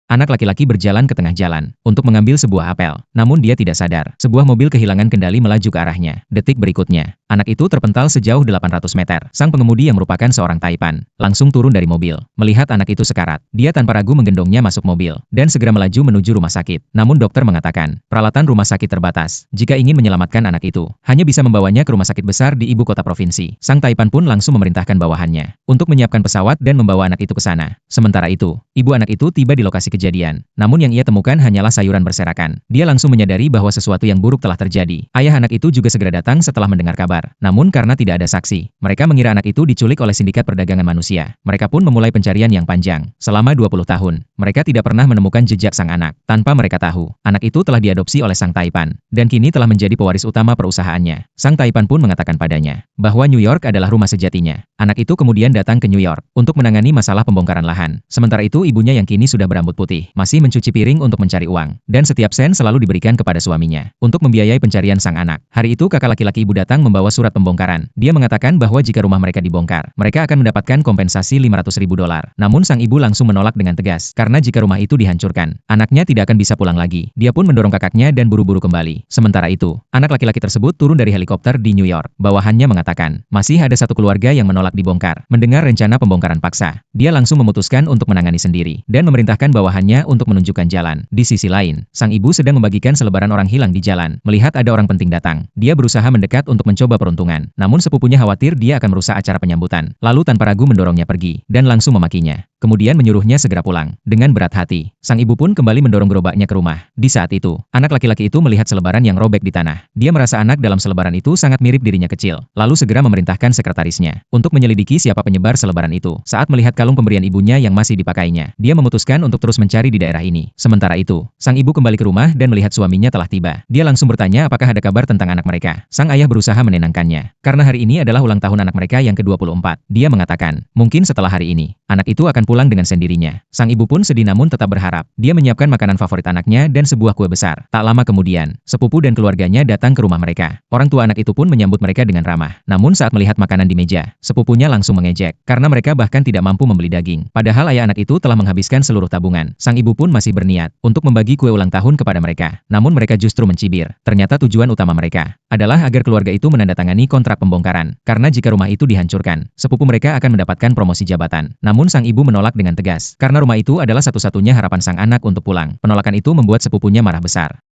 Anak laki-laki berjalan ke tengah jalan untuk mengambil sebuah apel. Namun dia tidak sadar. Sebuah mobil kehilangan kendali melaju ke arahnya. Detik berikutnya, anak itu terpental sejauh 800 meter. Sang pengemudi yang merupakan seorang Taipan langsung turun dari mobil. Melihat anak itu sekarat, dia tanpa ragu menggendongnya masuk mobil dan segera melaju menuju rumah sakit. Namun dokter mengatakan, peralatan rumah sakit terbatas. Jika ingin menyelamatkan anak itu, hanya bisa membawanya ke rumah sakit besar di ibu kota provinsi. Sang Taipan pun langsung memerintahkan bawahannya untuk menyiapkan pesawat dan membawa anak itu ke sana. Sementara itu, ibu anak itu tiba di lokasi kejadian. Namun yang ia temukan hanyalah sayuran berserakan. Dia langsung menyadari bahwa sesuatu yang buruk telah terjadi. Ayah anak itu juga segera datang setelah mendengar kabar. Namun karena tidak ada saksi, mereka mengira anak itu diculik oleh sindikat perdagangan manusia. Mereka pun memulai pencarian yang panjang. Selama 20 tahun, mereka tidak pernah menemukan jejak sang anak. Tanpa mereka tahu, anak itu telah diadopsi oleh sang Taipan dan kini telah menjadi pewaris utama perusahaannya. Sang Taipan pun mengatakan padanya bahwa New York adalah rumah sejatinya. Anak itu kemudian datang ke New York untuk menangani masalah pembongkaran lahan. Sementara itu ibunya yang kini sudah berambut putih masih mencuci piring untuk mencari uang, dan setiap sen selalu diberikan kepada suaminya untuk membiayai pencarian sang anak. Hari itu kakak laki-laki ibu datang membawa surat pembongkaran. Dia mengatakan bahwa jika rumah mereka dibongkar, mereka akan mendapatkan kompensasi $500.000. Namun sang ibu langsung menolak dengan tegas, karena jika rumah itu dihancurkan, anaknya tidak akan bisa pulang lagi. Dia pun mendorong kakaknya dan buru-buru kembali. Sementara itu, anak laki-laki tersebut turun dari helikopter di New York. Bawahannya mengatakan, masih ada satu keluarga yang menolak dibongkar. Mendengar rencana pembongkaran paksa, dia langsung memutuskan untuk menangani sendiri, dan memerintahkan bawahannya untuk menunjukkan jalan. Di sisi lain, sang ibu sedang membagikan selebaran orang hilang di jalan. Melihat ada orang penting datang, dia berusaha mendekat untuk mencoba peruntungan. Namun sepupunya khawatir dia akan merusak acara penyambutan. Lalu tanpa ragu mendorongnya pergi, dan langsung memakinya. Kemudian menyuruhnya segera pulang. Dengan berat hati, sang ibu pun kembali mendorong gerobaknya ke rumah. Di saat itu, anak laki-laki itu melihat selebaran yang robek di tanah. Dia merasa anak dalam selebaran itu sangat mirip dirinya kecil. Lalu segera memerintahkan sekretarisnya untuk menyelidiki siapa penyebar selebaran itu. Saat melihat kalung pemberian ibunya yang masih dipakainya, dia memutuskan untuk terus mencari di daerah ini. Sementara itu, sang ibu kembali ke rumah dan melihat suaminya telah tiba. Dia langsung bertanya apakah ada kabar tentang anak mereka. Sang ayah berusaha menenangkannya, karena hari ini adalah ulang tahun anak mereka yang ke-24. Dia mengatakan, mungkin setelah hari ini, anak itu akan pulang dengan sendirinya. Sang ibu pun sedih namun tetap berharap. Dia menyiapkan makanan favorit anaknya dan sebuah kue besar. Tak lama kemudian, sepupu dan keluarganya datang ke rumah mereka. Orang tua anak itu pun menyambut mereka dengan ramah. Namun saat melihat makanan di meja, sepupunya langsung mengejek, karena mereka bahkan tidak mampu membeli daging. Padahal ayah anak itu telah menghabiskan seluruh tabungan. Sang ibu pun masih berniat untuk membagi kue ulang tahun kepada mereka. Namun mereka justru mencibir. Ternyata tujuan utama mereka adalah agar keluarga itu menandatangani kontrak pembongkaran. Karena jika rumah itu dihancurkan, sepupu mereka akan mendapatkan promosi jabatan. Namun sang ibu menolak dengan tegas, karena rumah itu adalah satu-satunya harapan sang anak untuk pulang. Penolakan itu membuat sepupunya marah besar.